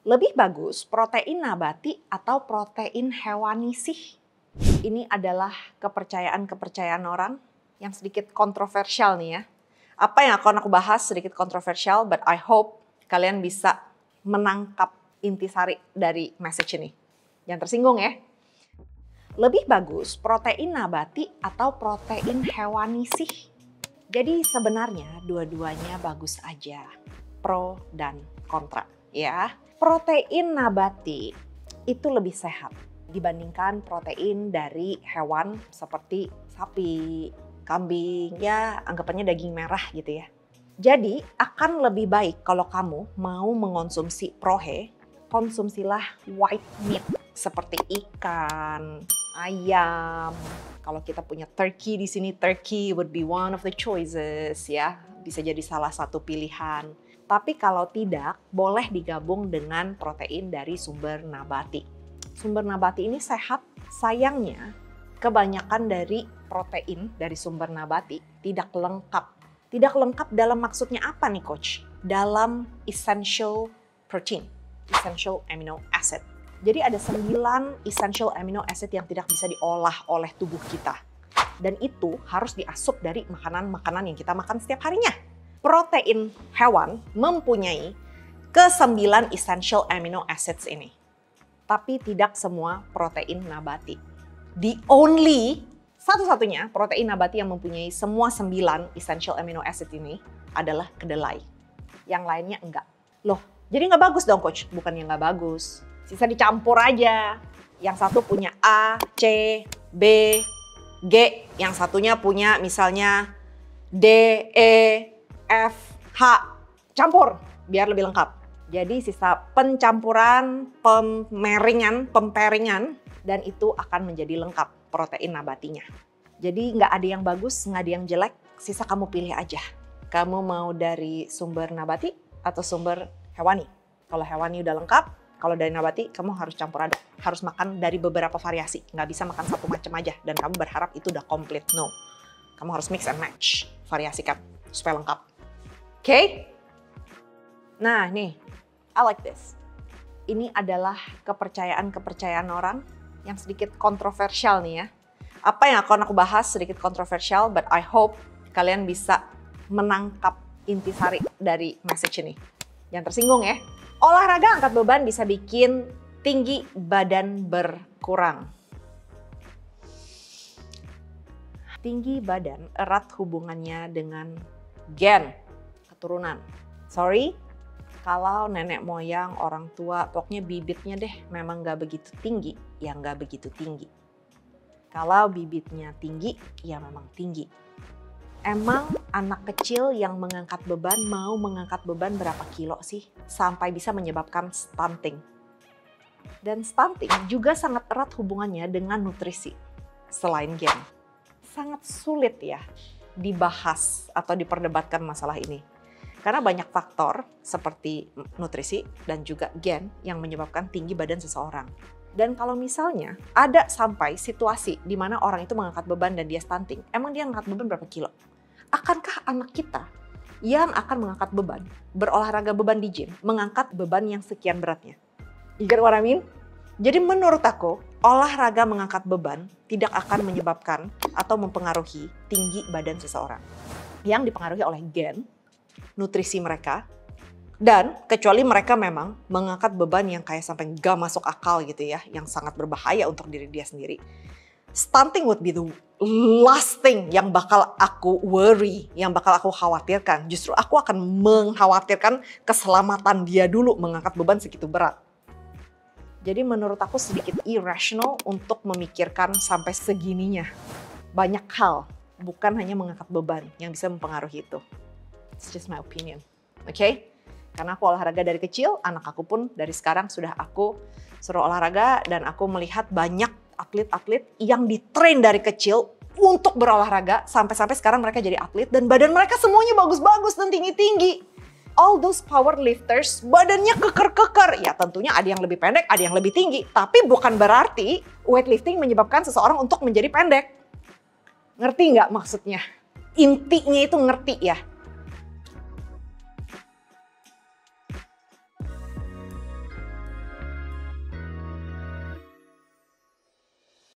Lebih bagus protein nabati atau protein hewani sih? Ini adalah kepercayaan orang yang sedikit kontroversial nih ya. Apa yang akan aku bahas sedikit kontroversial, but I hope kalian bisa menangkap intisari dari message ini. Jangan tersinggung ya. Lebih bagus protein nabati atau protein hewani sih? Jadi sebenarnya dua-duanya bagus aja. Pro dan kontra ya. Protein nabati itu lebih sehat dibandingkan protein dari hewan seperti sapi, kambing, ya anggapannya daging merah gitu ya. Jadi akan lebih baik kalau kamu mau mengonsumsi prohe, konsumsilah white meat seperti ikan, ayam. Kalau kita punya turkey di sini, turkey would be one of the choices ya. Bisa jadi salah satu pilihan. Tapi kalau tidak, boleh digabung dengan protein dari sumber nabati. Sumber nabati ini sehat, sayangnya kebanyakan dari protein dari sumber nabati tidak lengkap. Tidak lengkap dalam maksudnya apa nih coach? Dalam essential protein, essential amino acid. Jadi ada 9 essential amino acid yang tidak bisa diolah oleh tubuh kita. Dan itu harus diasup dari makanan-makanan yang kita makan setiap harinya. Protein hewan mempunyai ke-9 essential amino acids ini. Tapi tidak semua protein nabati. The only, satu-satunya protein nabati yang mempunyai semua 9 essential amino acid ini adalah kedelai. Yang lainnya enggak. Loh, jadi nggak bagus dong coach? Bukannya nggak bagus. Sisa dicampur aja. Yang satu punya A, C, B, G. Yang satunya punya misalnya D, E, F, H, campur biar lebih lengkap. Jadi sisa pencampuran, pemperingan, dan itu akan menjadi lengkap protein nabatinya. Jadi nggak ada yang bagus, nggak ada yang jelek, sisa kamu pilih aja. Kamu mau dari sumber nabati atau sumber hewani? Kalau hewani udah lengkap, kalau dari nabati kamu harus campur aduk. Harus makan dari beberapa variasi, nggak bisa makan satu macam aja dan kamu berharap itu udah komplit. No, kamu harus mix and match, variasikan supaya lengkap. Oke? Nah nih, I like this. Ini adalah kepercayaan orang yang sedikit kontroversial nih ya. Apa yang akan aku bahas sedikit kontroversial, but I hope kalian bisa menangkap intisari dari message ini. Jangan tersinggung ya. Olahraga angkat beban bisa bikin tinggi badan berkurang. Tinggi badan erat hubungannya dengan gen, keturunan. Sorry, kalau nenek moyang, orang tua, pokoknya bibitnya deh memang nggak begitu tinggi, ya nggak begitu tinggi. Kalau bibitnya tinggi, ya memang tinggi. Emang anak kecil yang mengangkat beban mau mengangkat beban berapa kilo sih? Sampai bisa menyebabkan stunting. Dan stunting juga sangat erat hubungannya dengan nutrisi, selain gen. Sangat sulit ya dibahas atau diperdebatkan masalah ini. Karena banyak faktor seperti nutrisi dan juga gen yang menyebabkan tinggi badan seseorang. Dan kalau misalnya ada sampai situasi di mana orang itu mengangkat beban dan dia stunting, emang dia mengangkat beban berapa kilo? Akankah anak kita yang akan mengangkat beban, berolahraga beban di gym, mengangkat beban yang sekian beratnya? You get what I mean? Jadi menurut aku, olahraga mengangkat beban tidak akan menyebabkan atau mempengaruhi tinggi badan seseorang. Yang dipengaruhi oleh gen, nutrisi mereka, dan kecuali mereka memang mengangkat beban yang kayak sampai gak masuk akal gitu ya, yang sangat berbahaya untuk diri dia sendiri. Stunting would be the last thing yang bakal aku worry, yang bakal aku khawatirkan. Justru aku akan mengkhawatirkan keselamatan dia dulu mengangkat beban segitu berat. Jadi menurut aku sedikit irrational untuk memikirkan sampai segininya. Banyak hal, bukan hanya mengangkat beban yang bisa mempengaruhi itu. It's just my opinion, okay? Karena aku olahraga dari kecil, anak aku pun dari sekarang sudah aku suruh olahraga dan aku melihat banyak atlet-atlet yang ditrain dari kecil untuk berolahraga sampai sekarang mereka jadi atlet dan badan mereka semuanya bagus-bagus dan tinggi-tinggi. All those power lifters badannya keker-keker. Ya tentunya ada yang lebih pendek, ada yang lebih tinggi. Tapi bukan berarti weightlifting menyebabkan seseorang untuk menjadi pendek. Ngerti nggak maksudnya? Intinya itu ngerti ya.